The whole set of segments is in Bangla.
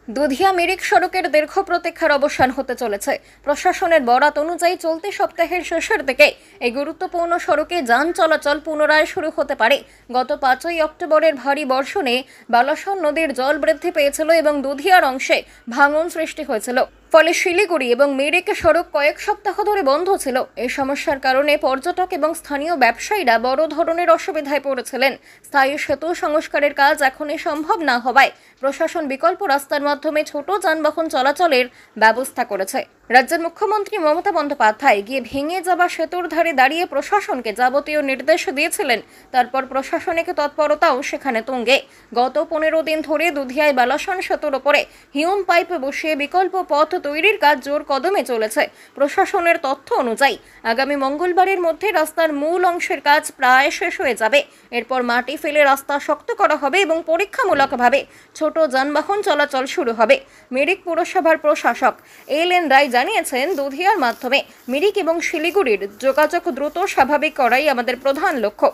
দুধিয়া মিরিক সড়কের দীর্ঘ প্রতীক্ষার অবসান হতে চলেছে। প্রশাসনের বরাত অনুযায়ী চলতি সপ্তাহের শেষের দিকে এই গুরুত্বপূর্ণ সড়কে যান চলাচল পুনরায় শুরু হতে পারে। গত 5ই অক্টোবরের ভারী বর্ষণে বালাসন নদীর জল বৃদ্ধি পেয়েছিল এবং দুধিয়ার অংশে ভাঙন সৃষ্টি হয়েছিল। ফলে শিলিগুড়ি এবং মিরিক সড়ক কয়েক সপ্তাহ ধরে বন্ধ ছিল। এই সমস্যার কারণে পর্যটক এবং স্থানীয় ব্যবসায়ীরা বড় ধরনের অসুবিধায় পড়েছিলেন। স্থায়ী সেতু সংস্কারের কাজ এখনই সম্ভব না হওয়ায় প্রশাসন বিকল্প রাস্তার মাধ্যমে ছোট যানবাহন চলাচলের ব্যবস্থা করেছে। রাজ্যের মুখ্যমন্ত্রী মমতা বন্দ্যোপাধ্যায় গিয়ে ভেঙে যাওয়া সেতুর ধারে দাঁড়িয়ে প্রশাসনকে যাবতীয় নির্দেশ দিয়েছিলেন। তারপর প্রশাসনিক তৎপরতাও সেখানে তুঙ্গে। গত 15 দিন ধরে দুধিয়ায় বালাসন সেতুর ওপরে হিউম পাইপ বসিয়ে বিকল্প পথ তৈরির কাজ জোর কদমে চলেছে। প্রশাসনের তথ্য অনুযায়ী আগামী মঙ্গলবারের মধ্যে রাস্তার মূল অংশের কাজ প্রায় শেষ হয়ে যাবে। এরপর মাটি ফেলে রাস্তা শক্ত করা হবে এবং পরীক্ষামূলকভাবে ছোট যানবাহন চলাচল শুরু হবে। মিরিক পুরসভার প্রশাসক এল.এন. রায় জানিয়েছেন, দুধিয়ার মাধ্যমে মিরিক এবং শিলিগুড়ির যোগাযোগ দ্রুত স্বাভাবিক করাই আমাদের প্রধান লক্ষ্য।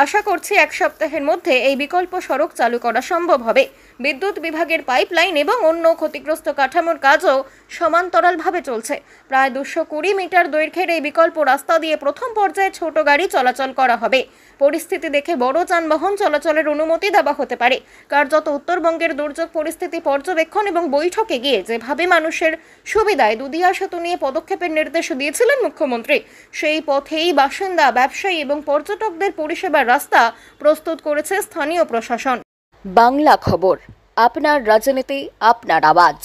আশা করছি এক সপ্তাহের মধ্যে এই বিকল্প সড়ক চালু করা সম্ভব হবে। বিদ্যুৎ বিভাগের পাইপলাইন এবং অন্য ক্ষতিগ্রস্ত কাঠামোর কাজও সমান্তরালভাবে চলছে। প্রায় 220 মিটার দৈর্ঘ্যের এই বিকল্প রাস্তা দিয়ে প্রথম পর্যায়ে ছোট গাড়ি চলাচল করা হবে। পরিস্থিতি দেখে বড় যানবাহন চলাচলের অনুমতি দেওয়া হতে পারে। কার্যত উত্তরবঙ্গের দুর্যোগ পরিস্থিতি পর্যবেক্ষণ এবং বৈঠকে গিয়ে যেভাবে মানুষের সুবিধায় দুধিয়া সেতু নিয়ে পদক্ষেপের নির্দেশ দিয়েছিলেন মুখ্যমন্ত্রী, সেই পথেই বাসিন্দা, ব্যবসায়ী এবং পর্যটকদের পরিষেবার রাস্তা প্রস্তুত করেছে স্থানীয় প্রশাসন। বাংলা খবর, আপনার রাজনীতি, আপনার আওয়াজ।